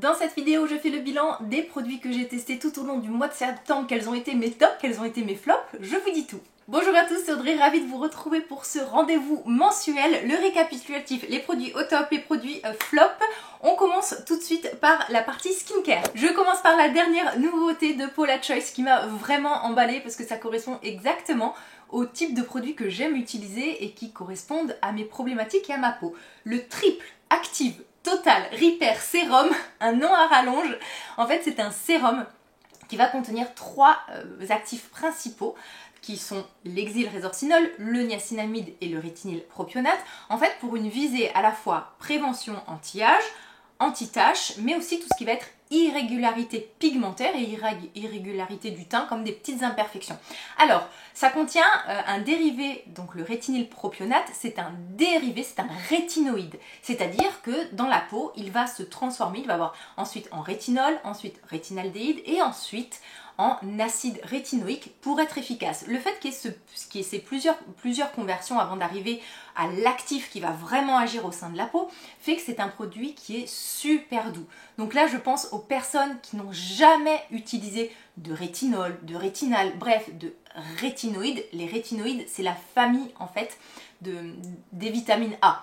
Dans cette vidéo, je fais le bilan des produits que j'ai testés tout au long du mois de septembre, quels ont été mes tops, quels ont été mes flops, je vous dis tout. Bonjour à tous, c'est Audrey, ravie de vous retrouver pour ce rendez-vous mensuel, le récapitulatif, les produits au top, les produits flop. On commence tout de suite par la partie skincare. Je commence par la dernière nouveauté de Paula Choice qui m'a vraiment emballée parce que ça correspond exactement au type de produits que j'aime utiliser et qui correspondent à mes problématiques et à ma peau. Le triple active Total Repair Sérum, un nom à rallonge. En fait, c'est un sérum qui va contenir trois actifs principaux qui sont l'exyl résorcinol, le niacinamide et le rétinyl propionate, en fait pour une visée à la fois prévention anti-âge, anti-taches, mais aussi tout ce qui va être irrégularité pigmentaire et irrégularité du teint comme des petites imperfections. Alors, ça contient un dérivé, donc le rétinyl propionate, c'est un dérivé, c'est un rétinoïde. C'est-à-dire que dans la peau, il va se transformer, il va avoir ensuite en rétinol, ensuite rétinaldéhyde et ensuite en acide rétinoïque pour être efficace. Le fait qu'il y ait ces plusieurs conversions avant d'arriver à l'actif qui va vraiment agir au sein de la peau fait que c'est un produit qui est super doux. Donc là, je pense aux personnes qui n'ont jamais utilisé de rétinol, de rétinal, bref, de rétinoïdes. Les rétinoïdes, c'est la famille en fait des vitamines A.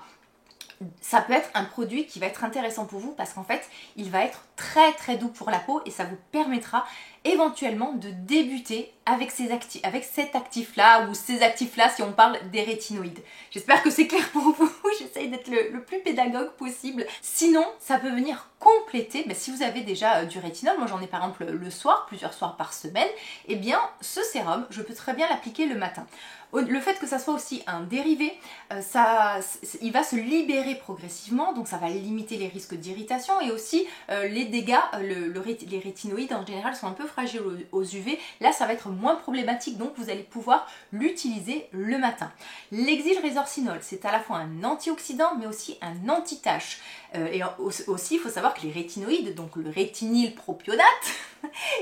Ça peut être un produit qui va être intéressant pour vous parce qu'en fait, il va être très doux pour la peau et ça vous permettra éventuellement de débuter avec cet actif-là ou ces actifs-là si on parle des rétinoïdes. J'espère que c'est clair pour vous, j'essaye d'être le plus pédagogue possible. Sinon, ça peut venir compléter, si vous avez déjà du rétinol, moi j'en ai par exemple le soir, plusieurs soirs par semaine, et bien ce sérum, je peux très bien l'appliquer le matin. Le fait que ça soit aussi un dérivé, il va se libérer progressivement, donc ça va limiter les risques d'irritation et aussi les dégâts, les rétinoïdes en général sont un peu fragiles aux UV, là ça va être moins problématique, donc vous allez pouvoir l'utiliser le matin. L'exyl résorcinol, c'est à la fois un antioxydant mais aussi un anti-tache. Et aussi, il faut savoir que les rétinoïdes, donc le rétinyl propionate,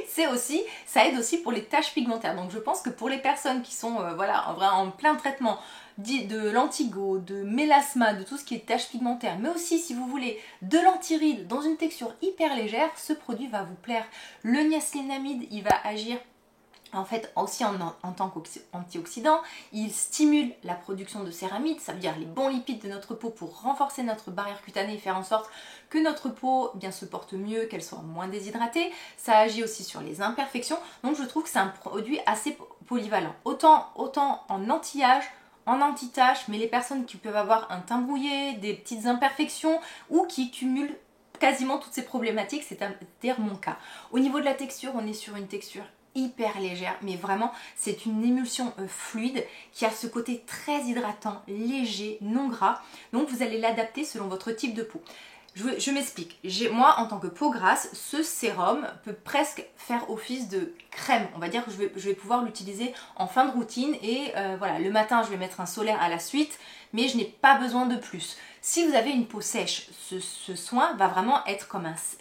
ça aide aussi pour les taches pigmentaires. Donc je pense que pour les personnes qui sont en plein traitement de l'antigo, de mélasma, de tout ce qui est taches pigmentaires, mais aussi si vous voulez de l'antiride dans une texture hyper légère, ce produit va vous plaire. Le niacinamide, il va agir en fait aussi en tant qu'antioxydant, il stimule la production de céramides, ça veut dire les bons lipides de notre peau pour renforcer notre barrière cutanée et faire en sorte que notre peau se porte mieux, qu'elle soit moins déshydratée. Ça agit aussi sur les imperfections, donc je trouve que c'est un produit assez polyvalent. Autant en anti-âge, en anti-tache, mais les personnes qui peuvent avoir un teint brouillé, des petites imperfections ou qui cumulent quasiment toutes ces problématiques, c'est-à-dire mon cas. Au niveau de la texture, on est sur une texture hyper légère, mais vraiment c'est une émulsion fluide qui a ce côté très hydratant, léger, non gras, donc vous allez l'adapter selon votre type de peau. Je m'explique, moi en tant que peau grasse, ce sérum peut presque faire office de crème, on va dire que je vais pouvoir l'utiliser en fin de routine et le matin je vais mettre un solaire à la suite, mais je n'ai pas besoin de plus. Si vous avez une peau sèche, ce soin va vraiment être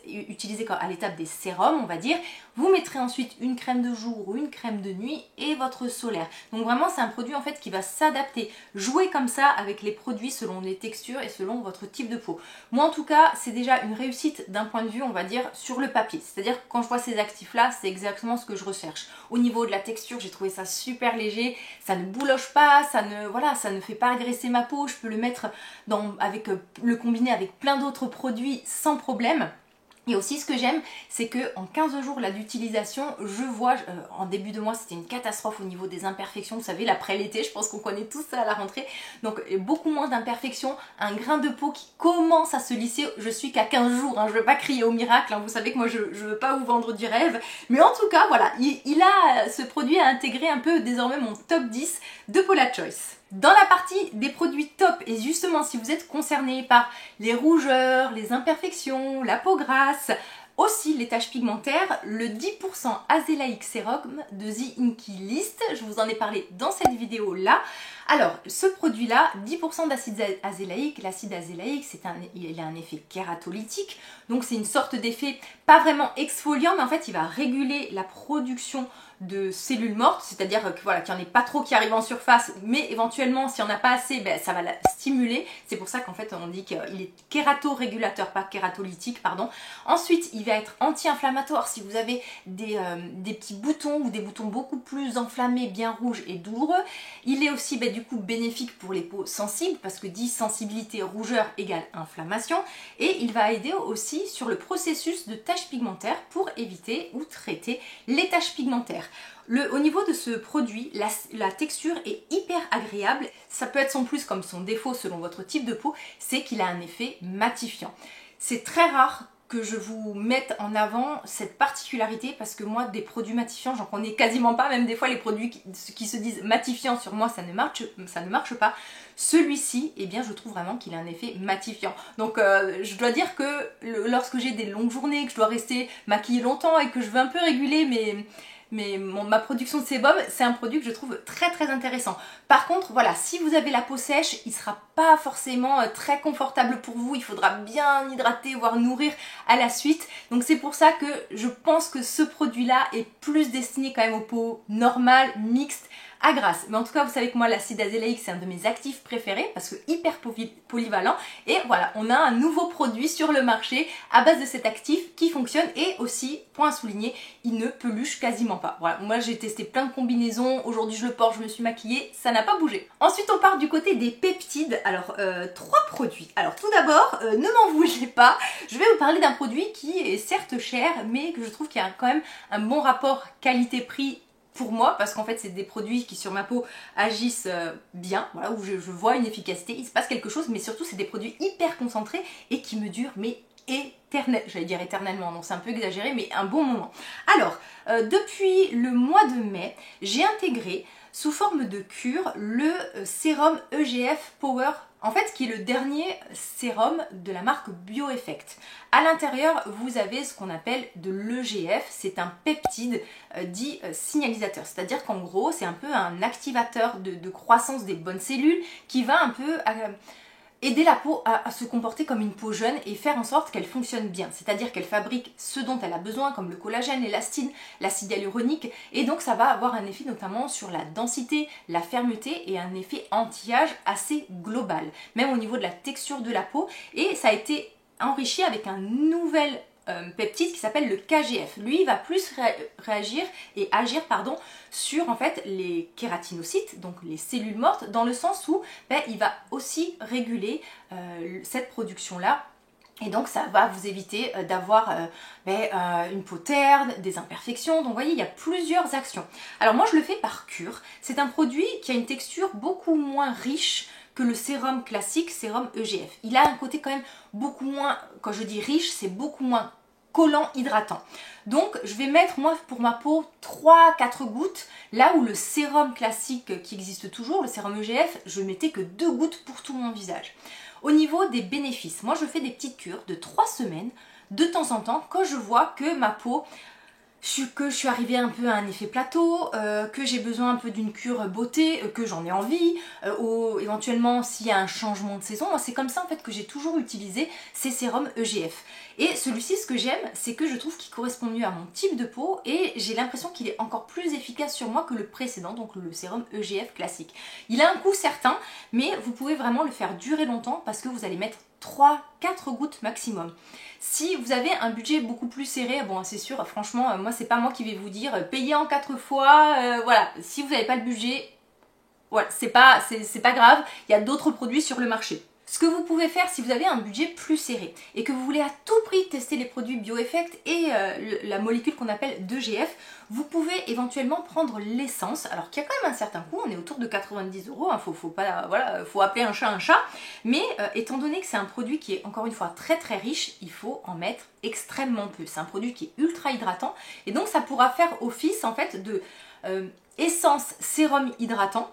utilisé à l'étape des sérums, on va dire. Vous mettrez ensuite une crème de jour ou une crème de nuit et votre solaire. Donc vraiment, c'est un produit en fait qui va s'adapter, jouer comme ça avec les produits selon les textures et selon votre type de peau. Moi en tout cas, c'est déjà une réussite d'un point de vue, on va dire, sur le papier. C'est-à-dire que quand je vois ces actifs-là, c'est exactement ce que je recherche. Au niveau de la texture, j'ai trouvé ça super léger, ça ne bouloche pas, ça ne fait pas agresser ma peau, je peux le mettre le combiner avec plein d'autres produits sans problème. Et aussi ce que j'aime, c'est que en 15 jours là d'utilisation, je vois, en début de mois c'était une catastrophe au niveau des imperfections, vous savez l'après l'été, je pense qu'on connaît tous ça à la rentrée, donc beaucoup moins d'imperfections, un grain de peau qui commence à se lisser, je suis qu'à 15 jours, je ne veux pas crier au miracle, vous savez que moi je ne veux pas vous vendre du rêve, mais en tout cas voilà, ce produit a intégré un peu désormais mon top 10 de Paula Choice. Dans la partie des produits top, et justement si vous êtes concerné par les rougeurs, les imperfections, la peau grasse, aussi les taches pigmentaires, le 10% Azélaïque Sérum de The Inkey List, je vous en ai parlé dans cette vidéo là. Alors ce produit là, 10% d'acide azélaïque, l'acide azélaïque il a un effet kératolytique, donc c'est une sorte d'effet pas vraiment exfoliant mais en fait il va réguler la production de cellules mortes, c'est-à-dire que voilà, qu'il n'y en ait pas trop qui arrivent en surface, mais éventuellement s'il n'y en a pas assez, ben, ça va la stimuler. C'est pour ça qu'en fait on dit qu'il est kératorégulateur, pas kératolytique, pardon. Ensuite, il va être anti-inflammatoire si vous avez des petits boutons ou des boutons beaucoup plus enflammés, bien rouges et douloureux. Il est aussi ben, du coup bénéfique pour les peaux sensibles parce que dit sensibilité, rougeur égale inflammation, et il va aider aussi sur le processus de taches pigmentaires pour éviter ou traiter les taches pigmentaires. Au niveau de ce produit, la texture est hyper agréable. Ça peut être son plus comme son défaut selon votre type de peau, c'est qu'il a un effet matifiant. C'est très rare que je vous mette en avant cette particularité parce que moi des produits matifiants j'en connais quasiment pas, même des fois les produits qui se disent matifiants sur moi ça ne marche pas. Celui-ci, eh bien je trouve vraiment qu'il a un effet matifiant. Donc je dois dire que lorsque j'ai des longues journées, que je dois rester maquillée longtemps et que je veux un peu réguler ma production de sébum, c'est un produit que je trouve très très intéressant. Par contre, voilà, si vous avez la peau sèche, il ne sera pas forcément très confortable pour vous. Il faudra bien hydrater, voire nourrir à la suite. Donc c'est pour ça que je pense que ce produit-là est plus destiné quand même aux peaux normales, mixtes, à grasse. Mais en tout cas, vous savez que moi, l'acide azélaïque, c'est un de mes actifs préférés parce que hyper polyvalent. Et voilà, on a un nouveau produit sur le marché à base de cet actif qui fonctionne et aussi, point à souligner, il ne peluche quasiment pas. Voilà, moi j'ai testé plein de combinaisons. Aujourd'hui, je le porte, je me suis maquillée, ça n'a pas bougé. Ensuite, on part du côté des peptides. Alors, 3 produits. Alors, tout d'abord, ne m'en voulez pas, je vais vous parler d'un produit qui est certes cher, mais que je trouve qu'il y a quand même un bon rapport qualité-prix pour moi, parce qu'en fait c'est des produits qui sur ma peau agissent bien, voilà, où je vois une efficacité, il se passe quelque chose, mais surtout c'est des produits hyper concentrés et qui me durent mais j'allais dire éternellement, donc c'est un peu exagéré, mais un bon moment. Alors, depuis le mois de mai, j'ai intégré sous forme de cure le sérum EGF Power, en fait qui est le dernier sérum de la marque Bioeffect. À l'intérieur, vous avez ce qu'on appelle de l'EGF, c'est un peptide dit signalisateur, c'est-à-dire qu'en gros, c'est un peu un activateur de croissance des bonnes cellules qui va un peu aider la peau à se comporter comme une peau jeune et faire en sorte qu'elle fonctionne bien. C'est-à-dire qu'elle fabrique ce dont elle a besoin, comme le collagène, l'élastine, l'acide hyaluronique, et donc ça va avoir un effet notamment sur la densité, la fermeté et un effet anti-âge assez global, même au niveau de la texture de la peau. Et ça a été enrichi avec un nouvel peptide qui s'appelle le KGF. Lui, il va plus réagir et agir sur en fait les kératinocytes, donc les cellules mortes, dans le sens où il va aussi réguler cette production-là. Et donc ça va vous éviter d'avoir une peau terne, des imperfections. Donc vous voyez, il y a plusieurs actions. Alors moi je le fais par cure. C'est un produit qui a une texture beaucoup moins riche que le sérum classique, sérum EGF. Il a un côté quand même beaucoup moins, quand je dis riche, c'est beaucoup moins collant, hydratant. Donc je vais mettre moi pour ma peau 3-4 gouttes, là où le sérum classique qui existe toujours, le sérum EGF, je mettais que 2 gouttes pour tout mon visage. Au niveau des bénéfices, moi je fais des petites cures de 3 semaines de temps en temps quand je vois que ma peau, que je suis arrivée un peu à un effet plateau, que j'ai besoin un peu d'une cure beauté, que j'en ai envie, ou éventuellement s'il y a un changement de saison. Moi c'est comme ça en fait que j'ai toujours utilisé ces sérums EGF. Et celui-ci, ce que j'aime, c'est que je trouve qu'il correspond mieux à mon type de peau et j'ai l'impression qu'il est encore plus efficace sur moi que le précédent, donc le sérum EGF classique. Il a un coût certain, mais vous pouvez vraiment le faire durer longtemps parce que vous allez mettre 3-4 gouttes maximum. Si vous avez un budget beaucoup plus serré, bon c'est sûr, franchement, moi c'est pas moi qui vais vous dire payez en 4 fois, voilà, si vous n'avez pas le budget, voilà, c'est pas grave, il y a d'autres produits sur le marché. Ce que vous pouvez faire si vous avez un budget plus serré et que vous voulez à tout prix tester les produits Bioeffect et la molécule qu'on appelle d'EGF, vous pouvez éventuellement prendre l'essence, alors qu'il y a quand même un certain coût, on est autour de 90 €, hein, faut appeler un chat, mais étant donné que c'est un produit qui est encore une fois très très riche, il faut en mettre extrêmement peu. C'est un produit qui est ultra hydratant et donc ça pourra faire office en fait de essence sérum hydratant.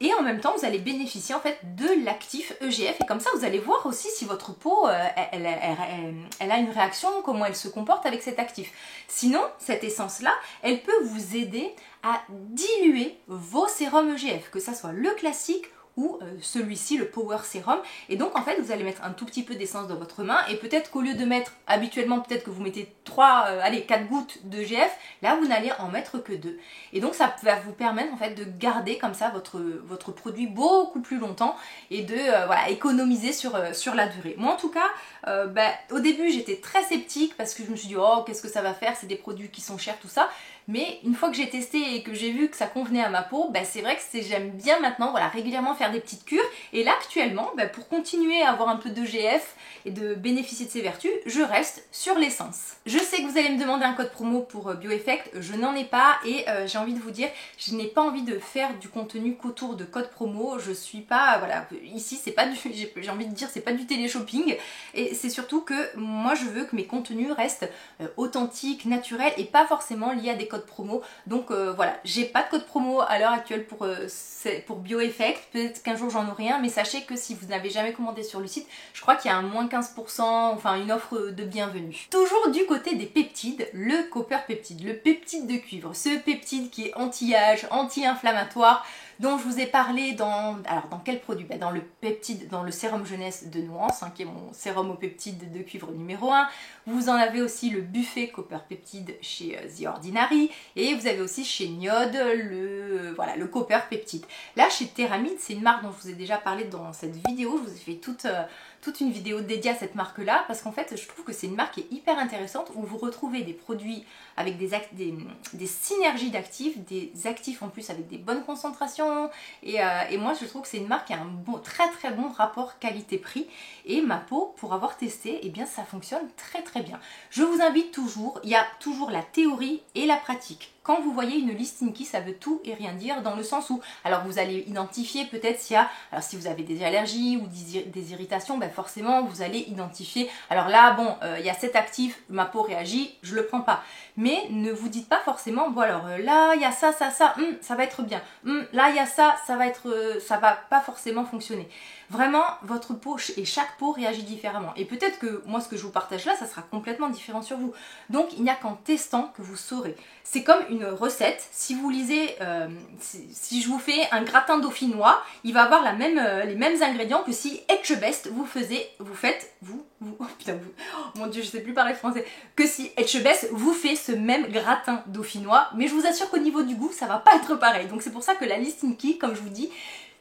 Et en même temps, vous allez bénéficier en fait de l'actif EGF et comme ça, vous allez voir aussi si votre peau, elle a une réaction, comment elle se comporte avec cet actif. Sinon, cette essence-là, elle peut vous aider à diluer vos sérums EGF, que ça soit le classique ou celui-ci, le Power Serum. Et donc en fait vous allez mettre un tout petit peu d'essence dans votre main et peut-être qu'au lieu de mettre habituellement, peut-être que vous mettez 4 gouttes de GF, là vous n'allez en mettre que 2. Et donc ça va vous permettre en fait de garder comme ça votre produit beaucoup plus longtemps et de voilà, économiser sur la durée. Moi en tout cas, au début j'étais très sceptique parce que je me suis dit oh qu'est-ce que ça va faire, c'est des produits qui sont chers tout ça. Mais une fois que j'ai testé et que j'ai vu que ça convenait à ma peau, c'est vrai que j'aime bien maintenant voilà, régulièrement faire des petites cures. Et là actuellement, pour continuer à avoir un peu de GF et de bénéficier de ses vertus, je reste sur l'essence. Je sais que vous allez me demander un code promo pour Bioeffect, je n'en ai pas et j'ai envie de vous dire, je n'ai pas envie de faire du contenu qu'autour de code promo. Je suis pas, voilà, ici c'est pas du, j'ai envie de dire c'est pas du télé-shopping et c'est surtout que moi je veux que mes contenus restent authentiques, naturels et pas forcément liés à des codes promo. Donc voilà, j'ai pas de code promo à l'heure actuelle pour Bioeffect, peut-être qu'un jour j'en aurai un, mais sachez que si vous n'avez jamais commandé sur le site, je crois qu'il y a un moins 15%, enfin une offre de bienvenue. Toujours du côté des peptides, le Copper Peptide, le peptide de cuivre, ce peptide qui est anti-âge, anti-inflammatoire, dont je vous ai parlé dans quel produit, dans le peptide, dans le sérum jeunesse de Nuance, qui est mon sérum au peptide de cuivre numéro 1. Vous en avez aussi le buffet Copper Peptide chez The Ordinary et vous avez aussi chez Niod le Copper Peptide. Là chez Theramid, c'est une marque dont je vous ai déjà parlé dans cette vidéo, je vous ai fait toute une vidéo dédiée à cette marque là parce qu'en fait je trouve que c'est une marque qui est hyper intéressante où vous retrouvez des produits avec des synergies d'actifs, des actifs en plus avec des bonnes concentrations et moi je trouve que c'est une marque qui a un très très bon rapport qualité-prix et ma peau pour avoir testé, eh bien ça fonctionne très très bien. Je vous invite toujours, il y a toujours la théorie et la pratique. Quand vous voyez une liste Linky, ça veut tout et rien dire dans le sens où, alors vous allez identifier peut-être s'il y a, alors si vous avez des allergies ou des irritations, forcément vous allez identifier, alors là bon, il y a cet actif, ma peau réagit, je le prends pas. Mais ne vous dites pas forcément, bon alors là il y a ça, ça va être bien. Là il y a ça va pas forcément fonctionner. Vraiment, votre peau et chaque peau réagit différemment. Et peut-être que moi, ce que je vous partage là, ça sera complètement différent sur vous. Donc, il n'y a qu'en testant que vous saurez. C'est comme une recette. Si vous lisez, si je vous fais un gratin dauphinois, il va avoir les mêmes ingrédients que si Etchebest oh mon dieu, je sais plus parler français, que si Etchebest vous fait ce même gratin dauphinois. Mais je vous assure qu'au niveau du goût, ça va pas être pareil. Donc, c'est pour ça que la liste Linky, comme je vous dis,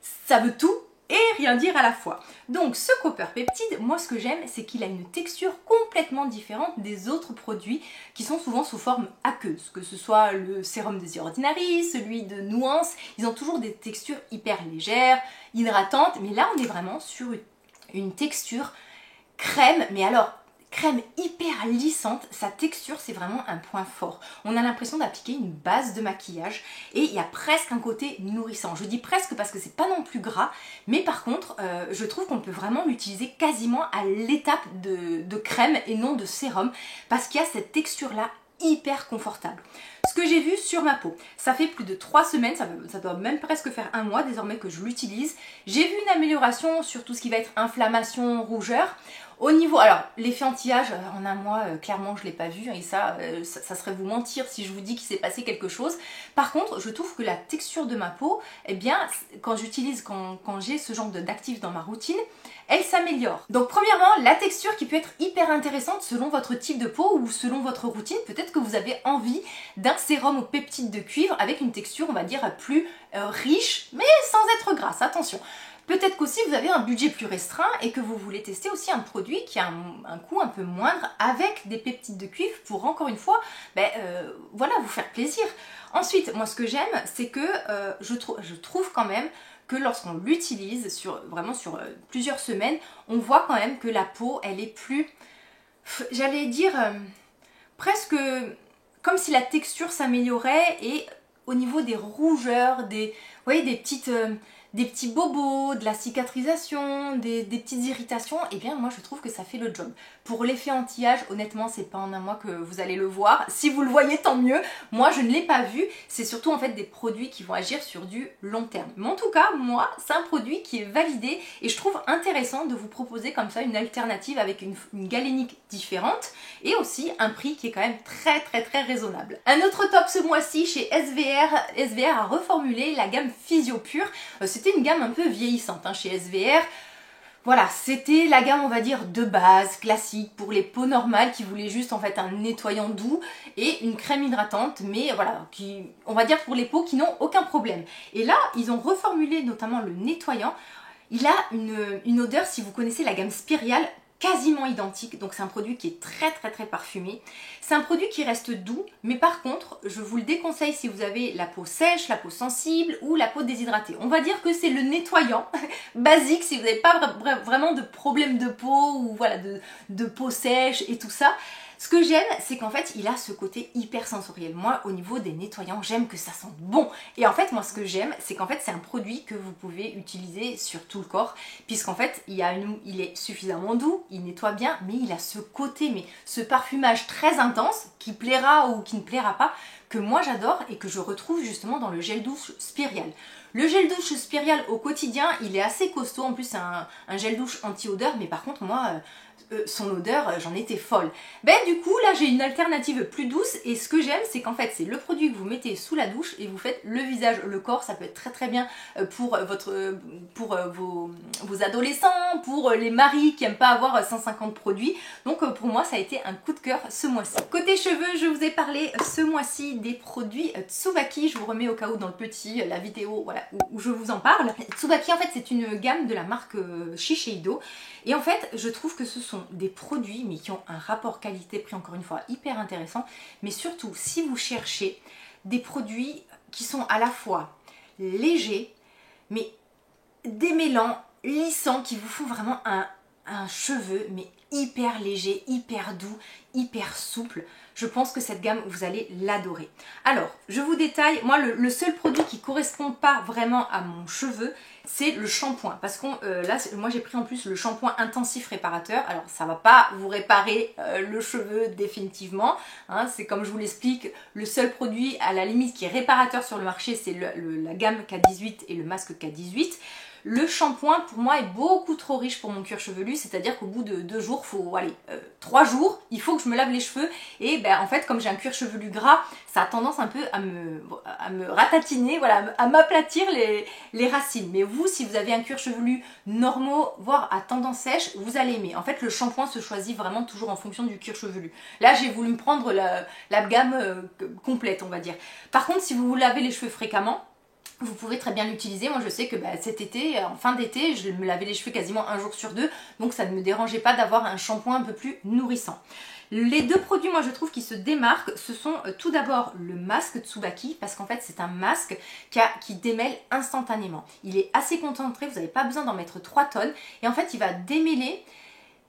ça veut tout et rien dire à la fois. Donc ce Copper Peptide, moi ce que j'aime, c'est qu'il a une texture complètement différente des autres produits qui sont souvent sous forme aqueuse, que ce soit le sérum de The Ordinary, celui de Nuance, ils ont toujours des textures hyper légères, hydratantes, mais là on est vraiment sur une texture crème, mais alors crème hyper lissante, sa texture c'est vraiment un point fort. On a l'impression d'appliquer une base de maquillage et il y a presque un côté nourrissant. Je dis presque parce que c'est pas non plus gras, mais par contre je trouve qu'on peut vraiment l'utiliser quasiment à l'étape de crème et non de sérum parce qu'il y a cette texture là hyper confortable. Ce que j'ai vu sur ma peau, ça fait plus de 3 semaines, ça doit même presque faire un mois désormais que je l'utilise. J'ai vu une amélioration sur tout ce qui va être inflammation, rougeur. Au niveau, alors l'effet anti-âge, en un mois, clairement je ne l'ai pas vu et ça serait vous mentir si je vous dis qu'il s'est passé quelque chose. Par contre, je trouve que la texture de ma peau, eh bien, quand j'ai ce genre d'actifs dans ma routine, elle s'améliore. Donc premièrement, la texture qui peut être hyper intéressante selon votre type de peau ou selon votre routine. Peut-être que vous avez envie d'un sérum aux peptides de cuivre avec une texture, on va dire, plus riche, mais sans être grasse, attention. Peut-être qu'aussi vous avez un budget plus restreint et que vous voulez tester aussi un produit qui a un coût un peu moindre avec des peptides de cuivre pour encore une fois, voilà, vous faire plaisir. Ensuite, moi ce que j'aime, c'est que je trouve quand même que lorsqu'on l'utilise vraiment sur plusieurs semaines, on voit quand même que la peau, elle est plus, j'allais dire, presque comme si la texture s'améliorait et au niveau des rougeurs, vous voyez, des petits bobos, de la cicatrisation, des petites irritations, et bien moi je trouve que ça fait le job. Pour l'effet anti-âge, honnêtement, c'est pas en un mois que vous allez le voir. Si vous le voyez, tant mieux. Moi, je ne l'ai pas vu. C'est surtout en fait des produits qui vont agir sur du long terme. Mais en tout cas, moi, c'est un produit qui est validé et je trouve intéressant de vous proposer comme ça une alternative avec une galénique différente et aussi un prix qui est quand même très raisonnable. Un autre top ce mois-ci chez SVR a reformulé la gamme Physio Pure. C'était une gamme un peu vieillissante chez SVR. Voilà, c'était la gamme on va dire de base, classique, pour les peaux normales qui voulaient juste en fait un nettoyant doux et une crème hydratante, mais voilà, on va dire pour les peaux qui n'ont aucun problème. Et là, ils ont reformulé notamment le nettoyant. Il a une odeur, si vous connaissez la gamme Spirial, quasiment identique, donc c'est un produit qui est très parfumé. C'est un produit qui reste doux, mais par contre, je vous le déconseille si vous avez la peau sèche, la peau sensible ou la peau déshydratée. On va dire que c'est le nettoyant basique si vous n'avez pas vraiment de problème de peau ou voilà de peau sèche et tout ça. Ce que j'aime, c'est qu'en fait, il a ce côté hyper sensoriel. Moi, au niveau des nettoyants, j'aime que ça sente bon. Et en fait, moi, ce que j'aime, c'est qu'en fait, c'est un produit que vous pouvez utiliser sur tout le corps, puisqu'en fait, il est suffisamment doux, il nettoie bien, mais il a ce côté, mais ce parfumage très intense, qui plaira ou qui ne plaira pas, que moi j'adore et que je retrouve justement dans le gel douche Spirial. Le gel douche Spirial au quotidien, il est assez costaud, en plus c'est un gel douche anti-odeur, mais par contre moi, son odeur, j'en étais folle. Ben du coup là j'ai une alternative plus douce et ce que j'aime c'est qu'en fait c'est le produit que vous mettez sous la douche et vous faites le visage, le corps, ça peut être très bien pour vos adolescents, pour les maris qui n'aiment pas avoir 150 produits. Donc pour moi ça a été un coup de cœur ce mois-ci. Côté cheveux, je vous ai parlé ce mois-ci des produits Tsubaki, je vous remets au cas où dans le petit, la vidéo voilà, où je vous en parle. Tsubaki en fait c'est une gamme de la marque Shiseido et en fait je trouve que ce sont des produits mais qui ont un rapport qualité-prix encore une fois hyper intéressant, mais surtout si vous cherchez des produits qui sont à la fois légers mais démêlants, lissants, qui vous font vraiment un cheveu mais hyper léger, hyper doux, hyper souple. Je pense que cette gamme, vous allez l'adorer. Alors, je vous détaille, moi le seul produit qui ne correspond pas vraiment à mon cheveu, c'est le shampoing. Parce que là, moi j'ai pris en plus le shampoing intensif réparateur. Alors, ça ne va pas vous réparer le cheveu définitivement. Hein, c'est comme je vous l'explique, le seul produit à la limite qui est réparateur sur le marché, c'est la gamme K18 et le masque K18. Le shampoing pour moi est beaucoup trop riche pour mon cuir chevelu, c'est-à-dire qu'au bout de 2 jours, faut aller 3 jours, il faut que je me lave les cheveux et ben en fait comme j'ai un cuir chevelu gras, ça a tendance un peu à me ratatiner, voilà, à m'aplatir les racines. Mais vous, si vous avez un cuir chevelu normaux, voire à tendance sèche, vous allez aimer. En fait, le shampoing se choisit vraiment toujours en fonction du cuir chevelu. Là, j'ai voulu me prendre la gamme complète, on va dire. Par contre, si vous vous lavez les cheveux fréquemment, vous pouvez très bien l'utiliser. Moi je sais que cet été, en fin d'été, je me lavais les cheveux quasiment 1 jour sur 2, donc ça ne me dérangeait pas d'avoir un shampoing un peu plus nourrissant. Les 2 produits, moi je trouve, qui se démarquent, ce sont tout d'abord le masque Tsubaki, parce qu'en fait c'est un masque qui démêle instantanément. Il est assez concentré, vous n'avez pas besoin d'en mettre 3 tonnes, et en fait il va démêler,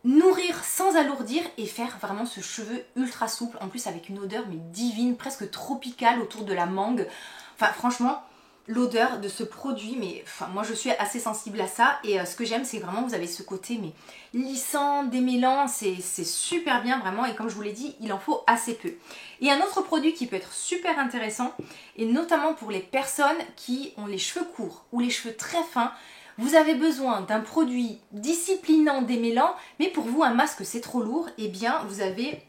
nourrir sans alourdir et faire vraiment ce cheveu ultra souple, en plus avec une odeur mais divine, presque tropicale autour de la mangue. Enfin franchement, l'odeur de ce produit, mais enfin, moi je suis assez sensible à ça et ce que j'aime c'est vraiment vous avez ce côté mais lissant, démêlant, c'est super bien vraiment et comme je vous l'ai dit, il en faut assez peu. Et un autre produit qui peut être super intéressant et notamment pour les personnes qui ont les cheveux courts ou les cheveux très fins, vous avez besoin d'un produit disciplinant, démêlant, mais pour vous un masque c'est trop lourd, et bien vous avez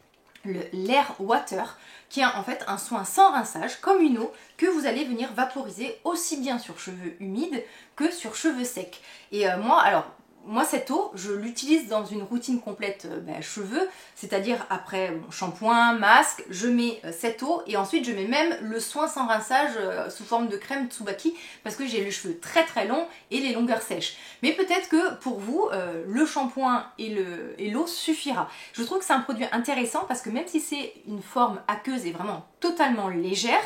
l'Air Water qui est en fait un soin sans rinçage comme une eau que vous allez venir vaporiser aussi bien sur cheveux humides que sur cheveux secs. Et moi cette eau je l'utilise dans une routine complète cheveux, c'est-à-dire après shampoing, masque, je mets cette eau et ensuite je mets même le soin sans rinçage sous forme de crème Tsubaki parce que j'ai les cheveux très longs et les longueurs sèches. Mais peut-être que pour vous le shampoing et l'eau suffira. Je trouve que c'est un produit intéressant parce que même si c'est une forme aqueuse et vraiment totalement légère,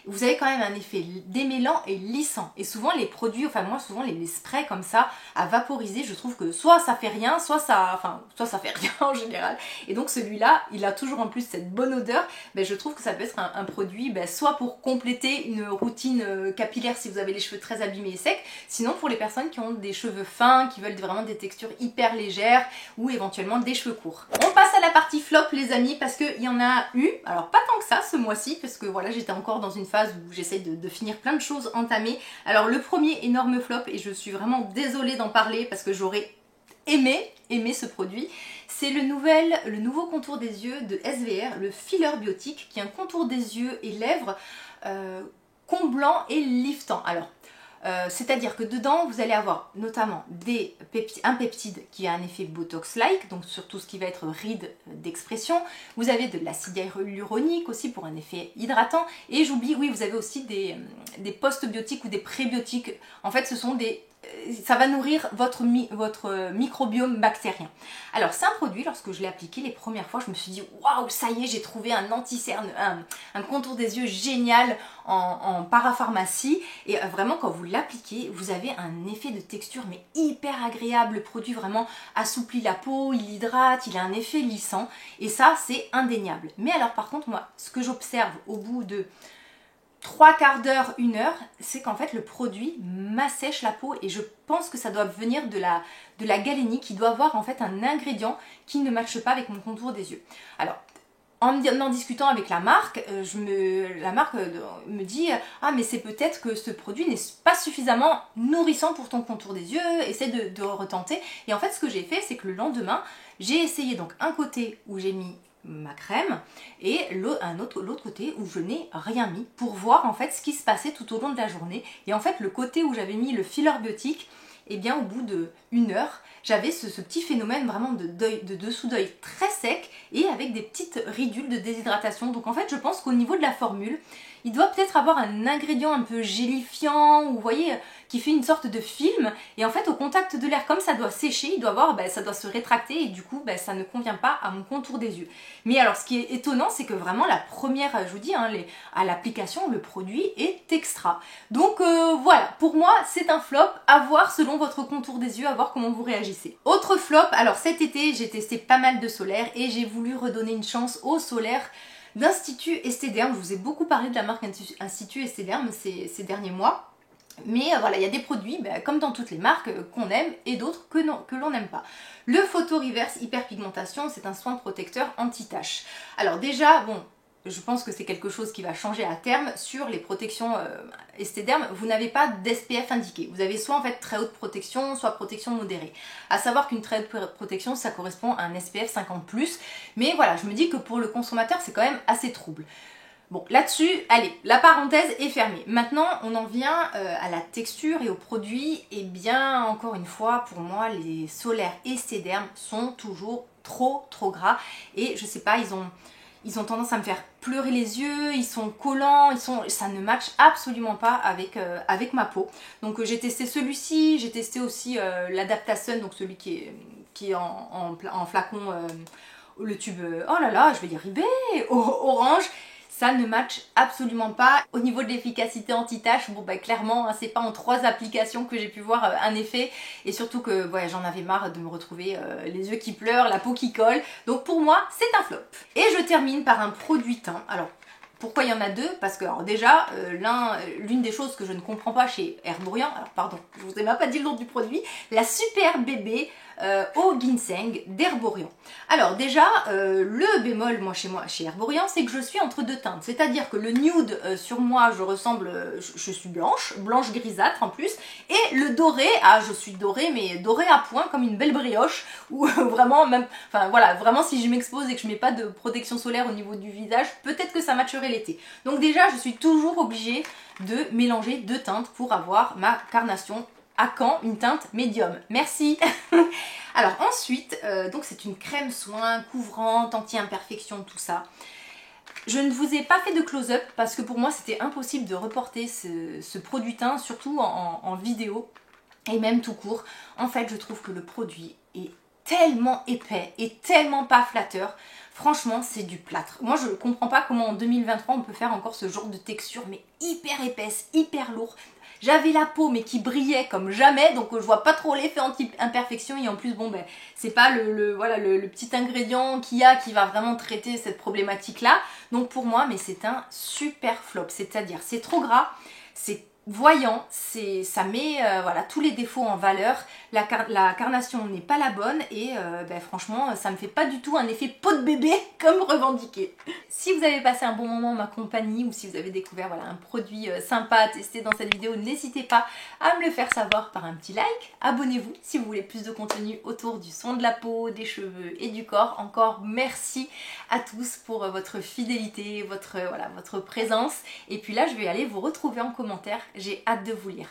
vous avez quand même un effet démêlant et lissant. Et souvent les produits, enfin moi souvent les sprays comme ça à vaporiser, je trouve que soit ça fait rien, soit ça fait rien en général. Et donc celui-là, il a toujours en plus cette bonne odeur. Ben, je trouve que ça peut être un produit soit pour compléter une routine capillaire si vous avez les cheveux très abîmés et secs, sinon pour les personnes qui ont des cheveux fins, qui veulent vraiment des textures hyper légères ou éventuellement des cheveux courts. On passe à la partie flop les amis, parce qu'il y en a eu, alors pas tant que ça ce mois-ci, parce que voilà, j'étais encore dans une phase où j'essaie de finir plein de choses entamées. Alors le premier énorme flop, et je suis vraiment désolée d'en parler parce que j'aurais aimé ce produit, c'est le nouveau contour des yeux de SVR, le filler biotique, qui est un contour des yeux et lèvres comblant et liftant. Alors c'est-à-dire que dedans vous allez avoir notamment un peptide qui a un effet Botox-like, donc sur tout ce qui va être rides d'expression. Vous avez de l'acide hyaluronique aussi pour un effet hydratant. Et j'oublie, oui, vous avez aussi des postbiotiques ou des prébiotiques. En fait, ce sont ça va nourrir votre microbiome bactérien. Alors c'est un produit, lorsque je l'ai appliqué les premières fois, je me suis dit waouh, ça y est, j'ai trouvé un anti-cerne, un contour des yeux génial en parapharmacie. Et vraiment quand vous l'appliquez, vous avez un effet de texture mais hyper agréable. Le produit vraiment assouplit la peau, il hydrate, il a un effet lissant et ça c'est indéniable. Mais alors par contre moi, ce que j'observe au bout de 3/4 d'heure, 1 heure, c'est qu'en fait le produit m'assèche la peau et je pense que ça doit venir de la galénie, qui doit avoir en fait un ingrédient qui ne matche pas avec mon contour des yeux. Alors en discutant avec la marque, la marque me dit « Ah mais c'est peut-être que ce produit n'est pas suffisamment nourrissant pour ton contour des yeux, essaie de retenter ». Et en fait ce que j'ai fait, c'est que le lendemain, j'ai essayé donc un côté où j'ai mis ma crème et l'autre côté où je n'ai rien mis, pour voir en fait ce qui se passait tout au long de la journée. Et en fait le côté où j'avais mis le filler biotique, et bien au bout de 1 heure, j'avais ce petit phénomène vraiment de dessous d'œil très sec et avec des petites ridules de déshydratation. Donc en fait je pense qu'au niveau de la formule, il doit peut-être avoir un ingrédient un peu gélifiant, ou vous voyez, qui fait une sorte de film, et en fait au contact de l'air, comme ça doit sécher, il doit avoir, ça doit se rétracter, et du coup ça ne convient pas à mon contour des yeux. Mais alors ce qui est étonnant, c'est que vraiment la première, je vous dis, à l'application, le produit est extra. Donc voilà, pour moi c'est un flop, à voir selon votre contour des yeux, à voir comment vous réagissez. Autre flop, alors cet été j'ai testé pas mal de solaire et j'ai voulu redonner une chance au solaire d'Institut Esthederm. Je vous ai beaucoup parlé de la marque Institut Esthederm ces derniers mois. Mais voilà, il y a des produits, comme dans toutes les marques, qu'on aime et d'autres que l'on n'aime pas. Le Photo Reverse Hyperpigmentation, c'est un soin protecteur anti-taches. Alors déjà, bon, je pense que c'est quelque chose qui va changer à terme. Sur les protections Esthederm, vous n'avez pas d'SPF indiqué. Vous avez soit en fait très haute protection, soit protection modérée. À savoir qu'une très haute protection, ça correspond à un SPF 50+. Mais voilà, je me dis que pour le consommateur, c'est quand même assez trouble. Bon, là-dessus, allez, la parenthèse est fermée. Maintenant, on en vient à la texture et aux produits. Et bien, encore une fois, pour moi, les solaires Esthederm sont toujours trop gras. Et je sais pas, ils ont tendance à me faire pleurer les yeux, ils sont collants, ça ne matche absolument pas avec ma peau. Donc j'ai testé celui-ci, j'ai testé aussi l'Adaptation, donc celui qui est en flacon, le tube, oh là là, je vais y arriver, orange. Ça ne matche absolument pas. Au niveau de l'efficacité anti-tache, bon clairement, hein, c'est pas en 3 applications que j'ai pu voir un effet. Et surtout que j'en avais marre de me retrouver les yeux qui pleurent, la peau qui colle. Donc pour moi, c'est un flop. Et je termine par un produit teint. Alors, pourquoi il y en a deux? Parce que alors déjà, l'une des choses que je ne comprends pas chez Herborian, alors pardon, je vous ai même pas dit le nom du produit, la Super Bébé au ginseng d'Herborian. Alors déjà, le bémol chez Herborian, c'est que je suis entre deux teintes. C'est-à-dire que le nude, sur moi, je suis blanche grisâtre en plus, et le doré, je suis dorée, mais dorée à point, comme une belle brioche, ou vraiment, même, enfin voilà, vraiment si je m'expose et que je mets pas de protection solaire au niveau du visage, peut-être que ça matcherait l'été. Donc déjà, je suis toujours obligée de mélanger deux teintes pour avoir ma carnation. À quand une teinte médium? Merci. Alors ensuite, donc c'est une crème soin couvrante, anti-imperfection, tout ça. Je ne vous ai pas fait de close-up parce que pour moi c'était impossible de reporter ce produit teint, surtout en vidéo et même tout court. En fait, je trouve que le produit est tellement épais et tellement pas flatteur. Franchement, c'est du plâtre. Moi, je comprends pas comment en 2023 on peut faire encore ce genre de texture, mais hyper épaisse, hyper lourde. J'avais la peau mais qui brillait comme jamais, donc je vois pas trop l'effet anti-imperfection et en plus bon ben c'est pas le petit ingrédient qu'il y a qui va vraiment traiter cette problématique là. Donc pour moi mais c'est un super flop, c'est-à-dire c'est trop gras, c'est voyant, ça met voilà, tous les défauts en valeur, la carnation n'est pas la bonne et ben, franchement ça me fait pas du tout un effet peau de bébé comme revendiqué. Si vous avez passé un bon moment en ma compagnie ou si vous avez découvert voilà, un produit sympa à tester dans cette vidéo, n'hésitez pas à me le faire savoir par un petit like. Abonnez-vous si vous voulez plus de contenu autour du soin de la peau, des cheveux et du corps. Encore merci à tous pour votre fidélité, votre présence. Et puis là, je vais aller vous retrouver en commentaire. J'ai hâte de vous lire.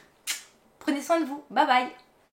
Prenez soin de vous. Bye bye.